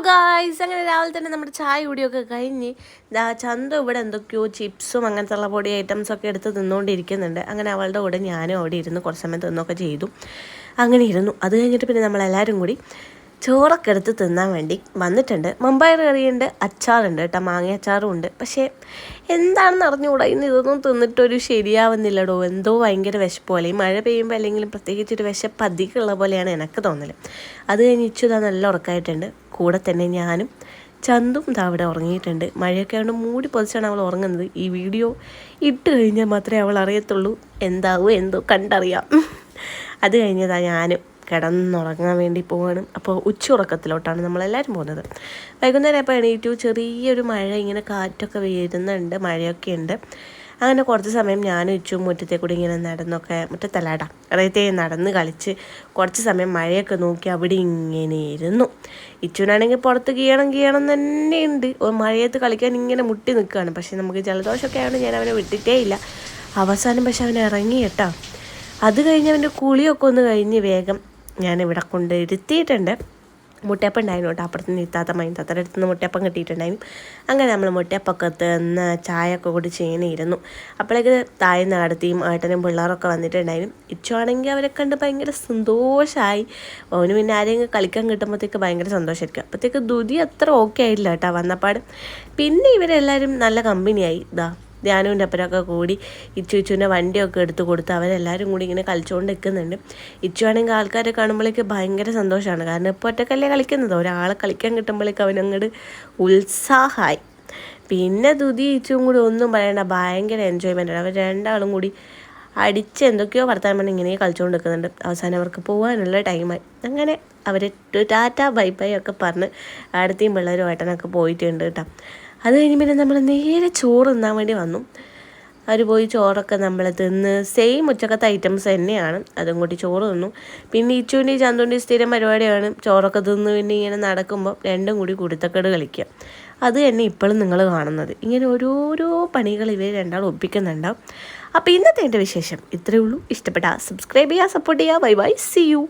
Guys, അങ്ങനെ രാവിലെ തന്നെ നമ്മുടെ ചായ കുടിയൊക്കെ കഴിഞ്ഞ് ചന്തു ഇവിടെ എന്തൊക്കെയോ ചിപ്സും അങ്ങനത്തെ പൊടി ഐറ്റംസൊക്കെ എടുത്ത് തിന്നുകൊണ്ടിരിക്കുന്നുണ്ട്. അങ്ങനെ അവളുടെ കൂടെ ഞാനും അവിടെ ഇരുന്ന് കുറച്ച് സമയം തിന്നൊക്കെ ചെയ്തു. അങ്ങനെ ഇരുന്നു. അത് കഴിഞ്ഞിട്ട് പിന്നെ നമ്മളെല്ലാവരും കൂടി ചോറൊക്കെ എടുത്ത് തിന്നാൻ വേണ്ടി വന്നിട്ടുണ്ട്. മമ്പയർ കറിയുണ്ട്, അച്ചാറുണ്ട് കേട്ടോ, മാങ്ങ അച്ചാറും ഉണ്ട്. പക്ഷേ എന്താണെന്ന് അറിഞ്ഞുകൂടാ, ഇന്ന് ഇതൊന്നും തിന്നിട്ടൊരു ശരിയാവുന്നില്ലടോ. എന്തോ ഭയങ്കര വിശപ്പ് പോലെ. ഈ മഴ പെയ്യുമ്പോൾ അല്ലെങ്കിലും പ്രത്യേകിച്ചൊരു വിശപ്പ് അധികമുള്ള പോലെയാണ് എനിക്ക് തോന്നൽ. അത് കഴിഞ്ഞ് ഇതാ നല്ല ഉറക്കമായിട്ടുണ്ട്. കൂടെ തന്നെ ഞാനും ചന്തും ഇതാ അവിടെ ഉറങ്ങിയിട്ടുണ്ട്. മഴയൊക്കെ ആയതുകൊണ്ട് മൂടി പൊതിച്ചാണ് അവൾ ഉറങ്ങുന്നത്. ഈ വീഡിയോ ഇട്ട് കഴിഞ്ഞാൽ മാത്രമേ അവൾ അറിയത്തുള്ളൂ എന്താവോ എന്തോ കണ്ടറിയാം. അത് കഴിഞ്ഞതാ ഞാനും കിടന്നുറങ്ങാൻ വേണ്ടി പോവാണ്. അപ്പോൾ ഉച്ചയുറക്കത്തിലോട്ടാണ് നമ്മളെല്ലാവരും പോകുന്നത്. വൈകുന്നേരം അപ്പോൾ എണീറ്റു. ചെറിയൊരു മഴ, ഇങ്ങനെ കാറ്റൊക്കെ വരുന്നുണ്ട്, മഴയൊക്കെ ഉണ്ട്. അങ്ങനെ കുറച്ച് സമയം ഞാനും ഇച്ചും മുറ്റത്തെ കൂടി ഇങ്ങനെ നടന്നൊക്കെ, മുറ്റത്തല്ലാടാ അറിയത്തേ നടന്ന് കളിച്ച് കുറച്ച് സമയം മഴയൊക്കെ നോക്കി അവിടെ ഇങ്ങനെ ഇരുന്നു. ഇച്ചുവിനാണെങ്കിൽ പുറത്ത് കീയണം തന്നെയുണ്ട്. മഴയത്ത് കളിക്കാൻ ഇങ്ങനെ മുട്ടി നിൽക്കുകയാണ്. പക്ഷേ നമുക്ക് ജലദോഷമൊക്കെ ആയതുകൊണ്ട് ഞാൻ അവനെ വിട്ടിട്ടേ ഇല്ല. അവസാനം പക്ഷെ അവൻ ഇറങ്ങി കേട്ടോ. അത് കഴിഞ്ഞ് അവൻ്റെ കുളിയൊക്കെ ഒന്ന് കഴിഞ്ഞ് വേഗം ഞാനിവിടെ കൊണ്ട് ഇരുത്തിയിട്ടുണ്ട്. മുട്ടയപ്പം ഉണ്ടായിരുന്നു കേട്ടോ. അപ്പുറത്ത് നിന്ന് ഇത്താത്ത മൈൻതാത്തയുടെ അടുത്ത് നിന്ന് മുട്ടയപ്പം കിട്ടിയിട്ടുണ്ടായിരുന്നു. അങ്ങനെ നമ്മൾ മുട്ടയപ്പൊക്കെ തിന്ന് ചായയൊക്കെ കൂടി ചെയ്യണിരുന്നു. അപ്പോഴേക്ക് താഴ്ന്ന അടുത്തിയും ഏട്ടനും പിള്ളേരൊക്കെ വന്നിട്ടുണ്ടായിരുന്നു. ഇച്ചുവാണെങ്കിൽ അവരെ കണ്ട് ഭയങ്കര സന്തോഷമായി. അവന് പിന്നെ ആരെങ്കിലും കളിക്കാൻ കിട്ടുമ്പോഴത്തേക്ക് ഭയങ്കര സന്തോഷമായിരിക്കും. അപ്പോഴത്തേക്ക് ദുതി അത്ര ഓക്കെ ആയില്ല കേട്ടോ വന്നപ്പാട്. പിന്നെ ഇവരെല്ലാവരും നല്ല കമ്പനിയായി. ധ്യാനുവിൻ്റെ അപ്പുറമൊക്കെ കൂടി ഇച്ചുവിൻ്റെ വണ്ടിയൊക്കെ എടുത്ത് കൊടുത്ത് അവരെല്ലാവരും കൂടി ഇങ്ങനെ കളിച്ചുകൊണ്ട് നിൽക്കുന്നുണ്ട്. ഇച്ചുവാണെങ്കിൽ ആൾക്കാരെ കാണുമ്പോഴേക്ക് ഭയങ്കര സന്തോഷമാണ്. കാരണം ഇപ്പോൾ ഒറ്റക്കല്ലേ കളിക്കുന്നത്, ഒരാളെ കളിക്കാൻ കിട്ടുമ്പോഴേക്ക് അവനങ്ങോട്ട് ഉത്സാഹമായി. പിന്നെ ദുതി ഇച്ചും കൂടി ഒന്നും പറയണ്ട, ഭയങ്കര എൻജോയ്മെൻറ്റാണ്. അവർ രണ്ടാളും കൂടി അടിച്ച് എന്തൊക്കെയോ വർത്താനം പറഞ്ഞ് ഇങ്ങനെ കളിച്ചുകൊണ്ട് നിൽക്കുന്നുണ്ട്. അവസാനം അവർക്ക് പോകാനുള്ള ടൈമായി. അങ്ങനെ അവർ ടാറ്റ ബൈ ബൈ ഒക്കെ പറഞ്ഞ് അടുത്തേയും പിള്ളേരും ഏട്ടനൊക്കെ പോയിട്ടുണ്ട് കേട്ടോ. അത് കഴിഞ്ഞ് പിന്നെ നമ്മൾ നേരെ ചോറ് തിന്നാൻ വേണ്ടി വന്നു. അവർ പോയി ചോറൊക്കെ നമ്മൾ തിന്ന് സെയിം ഉച്ചക്കത്തെ ഐറ്റംസ് തന്നെയാണ്. അതും കൂടി ചോറ് തിന്നു. പിന്നെ ഇച്ചുവിൻ്റെയും ചന്തുവിൻ്റെയും സ്ഥിരം പരിപാടിയാണ് ചോറൊക്കെ തിന്ന് പിന്നെ ഇങ്ങനെ നടക്കുമ്പോൾ രണ്ടും കൂടി കുരുത്തക്കേട് കളിക്കുക. അത് തന്നെ ഇപ്പോഴും നിങ്ങൾ കാണുന്നത്. ഇങ്ങനെ ഓരോരോ പണികൾ ഇവർ രണ്ടാളും ഒപ്പിക്കുന്നുണ്ടാവും. അപ്പോൾ ഇന്നത്തെ എൻ്റെ വിശേഷം ഇത്രയേ ഉള്ളൂ. ഇഷ്ടപ്പെട്ടാൽ സബ്സ്ക്രൈബ് ചെയ്യുക, സപ്പോർട്ട് ചെയ്യുക. Bye bye, see U.